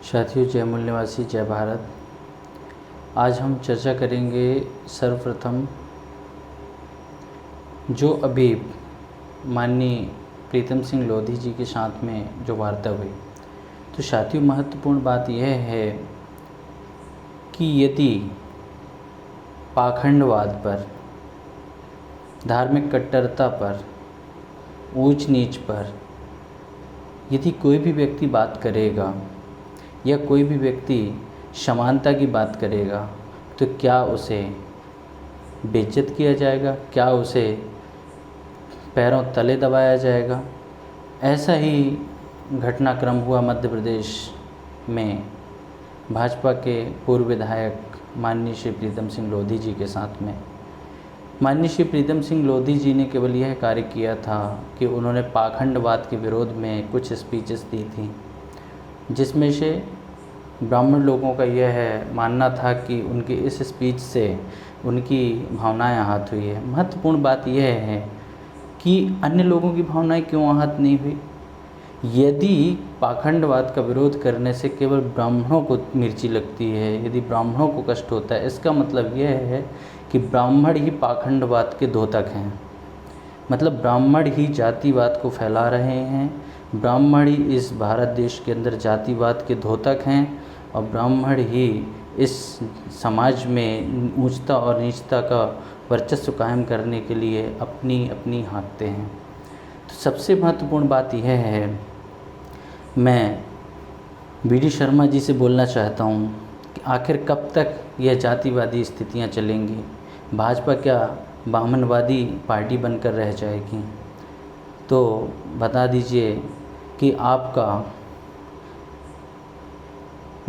साथियों, जय मूल निवासी, जय भारत। आज हम चर्चा करेंगे सर्वप्रथम जो अभी माननीय प्रीतम सिंह लोधी जी के साथ में जो वार्ता हुई। तो साथियों, महत्वपूर्ण बात यह है कि यदि पाखंडवाद पर, धार्मिक कट्टरता पर, ऊंच नीच पर यदि कोई भी व्यक्ति बात करेगा या कोई भी व्यक्ति समानता की बात करेगा तो क्या उसे बेइज्जत किया जाएगा, क्या उसे पैरों तले दबाया जाएगा। ऐसा ही घटनाक्रम हुआ मध्य प्रदेश में भाजपा के पूर्व विधायक माननीय श्री प्रीतम सिंह लोधी जी के साथ में। माननीय श्री प्रीतम सिंह लोधी जी ने केवल यह कार्य किया था कि उन्होंने पाखंडवाद के विरोध में कुछ स्पीचेस दी थी, जिसमें से ब्राह्मण लोगों का यह मानना था कि उनकी इस स्पीच से उनकी भावनाएं आहत हुई है। महत्वपूर्ण बात यह है कि अन्य लोगों की भावनाएं क्यों आहत नहीं हुई। यदि पाखंडवाद का विरोध करने से केवल ब्राह्मणों को मिर्ची लगती है, यदि ब्राह्मणों को कष्ट होता है, इसका मतलब यह है कि ब्राह्मण ही पाखंडवाद के द्योतक हैं। मतलब ब्राह्मण ही जातिवाद को फैला रहे हैं, ब्राह्मण ही इस भारत देश के अंदर जातिवाद के द्योतक हैं और ब्राह्मण ही इस समाज में ऊंचता और नीचता का वर्चस्व कायम करने के लिए अपनी अपनी हाँकते हैं। तो सबसे महत्वपूर्ण बात यह है, मैं वी.डी. शर्मा जी से बोलना चाहता हूँ कि आखिर कब तक यह जातिवादी स्थितियाँ चलेंगी। भाजपा क्या ब्राह्मणवादी पार्टी बनकर रह जाएगी? तो बता दीजिए कि आपका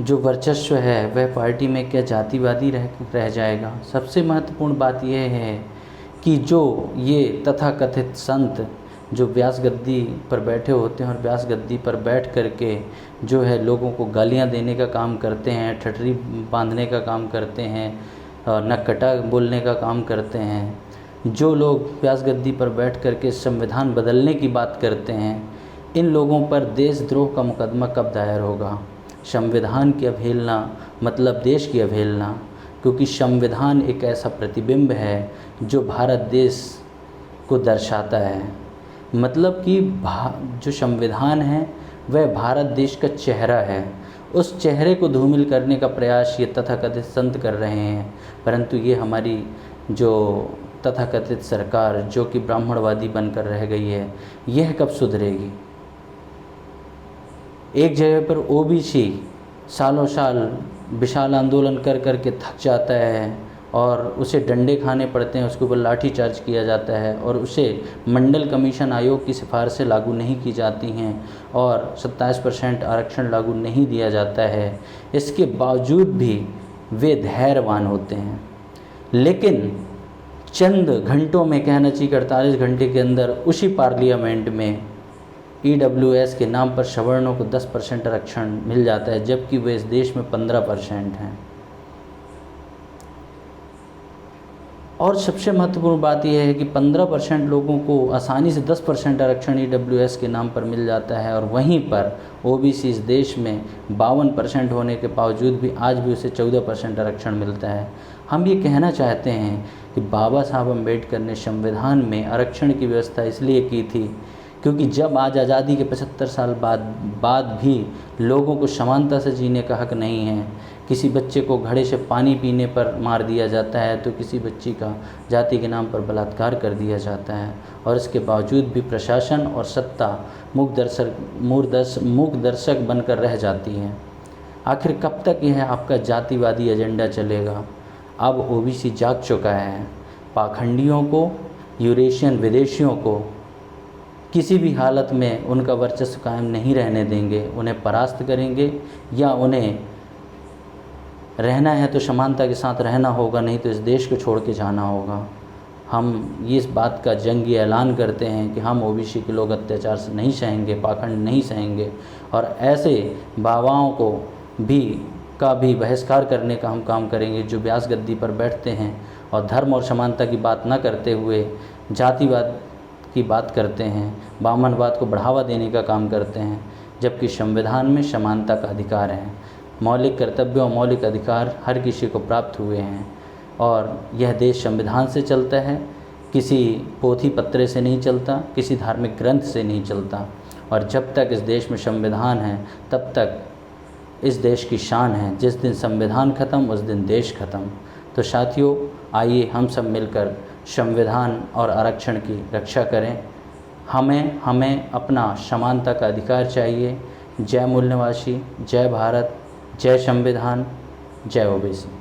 जो वर्चस्व है वह पार्टी में क्या जातिवादी रह जाएगा। सबसे महत्वपूर्ण बात यह है कि जो ये तथाकथित संत जो व्यास गद्दी पर बैठे होते हैं और व्यास गद्दी पर बैठ करके जो है लोगों को गालियां देने का काम करते हैं, ठटरी बांधने का काम करते हैं, नक्कटा बोलने का काम करते हैं, जो लोग व्यास गद्दी पर बैठ करके संविधान बदलने की बात करते हैं, इन लोगों पर देशद्रोह का मुकदमा कब दायर होगा। संविधान की अवहेलना मतलब देश की अवहेलना, क्योंकि संविधान एक ऐसा प्रतिबिंब है जो भारत देश को दर्शाता है। मतलब कि जो संविधान है वह भारत देश का चेहरा है। उस चेहरे को धूमिल करने का प्रयास ये तथाकथित संत कर रहे हैं, परंतु ये हमारी जो तथाकथित सरकार जो कि ब्राह्मणवादी बनकर रह गई है, यह कब सुधरेगी। एक जगह पर ओबीसी सालों साल विशाल आंदोलन कर कर के थक जाता है और उसे डंडे खाने पड़ते हैं, उसके ऊपर लाठी चार्ज किया जाता है और उसे मंडल कमीशन आयोग की सिफारिशें लागू नहीं की जाती हैं और 27% आरक्षण लागू नहीं दिया जाता है। इसके बावजूद भी वे धैर्यवान होते हैं। लेकिन चंद घंटों में, कहना चाहिए 48 घंटे के अंदर, उसी पार्लियामेंट में EWS के नाम पर सवर्णों को 10% आरक्षण मिल जाता है, जबकि वे इस देश में 15% हैं। और सबसे महत्वपूर्ण बात यह है कि 15% लोगों को आसानी से 10% आरक्षण EWS के नाम पर मिल जाता है और वहीं पर OBC इस देश में 52% होने के बावजूद भी आज भी उसे 14% आरक्षण मिलता है। हम ये कहना चाहते हैं कि बाबा साहब अम्बेडकर ने संविधान में आरक्षण की व्यवस्था इसलिए की थी क्योंकि जब आज आज़ादी के 75 साल बाद भी लोगों को समानता से जीने का हक नहीं है। किसी बच्चे को घड़े से पानी पीने पर मार दिया जाता है तो किसी बच्ची का जाति के नाम पर बलात्कार कर दिया जाता है और इसके बावजूद भी प्रशासन और सत्ता मूक दर्शक बनकर रह जाती है। आखिर कब तक यह आपका जातिवादी एजेंडा चलेगा। अब OBC जाग चुका है। पाखंडियों को, यूरेशियन विदेशियों को किसी भी हालत में उनका वर्चस्व कायम नहीं रहने देंगे। उन्हें परास्त करेंगे या उन्हें रहना है तो समानता के साथ रहना होगा, नहीं तो इस देश को छोड़ के जाना होगा। हम इस बात का जंगी ऐलान करते हैं कि हम OBC के लोग अत्याचार से नहीं सहेंगे, पाखंड नहीं सहेंगे और ऐसे बाबाओं को भी बहिष्कार करने का हम काम करेंगे जो व्यास गद्दी पर बैठते हैं और धर्म और समानता की बात न करते हुए जातिवाद की बात करते हैं, ब्राह्मणवाद को बढ़ावा देने का काम करते हैं। जबकि संविधान में समानता का अधिकार है। मौलिक कर्तव्य और मौलिक अधिकार हर किसी को प्राप्त हुए हैं और यह देश संविधान से चलता है, किसी पोथी पत्रे से नहीं चलता, किसी धार्मिक ग्रंथ से नहीं चलता। और जब तक इस देश में संविधान है तब तक इस देश की शान है। जिस दिन संविधान ख़त्म उस दिन देश ख़त्म। तो साथियों, आइए हम सब मिलकर संविधान और आरक्षण की रक्षा करें। हमें अपना समानता का अधिकार चाहिए। जय मूल्यवासी, जय भारत, जय संविधान, जय ओबीसी।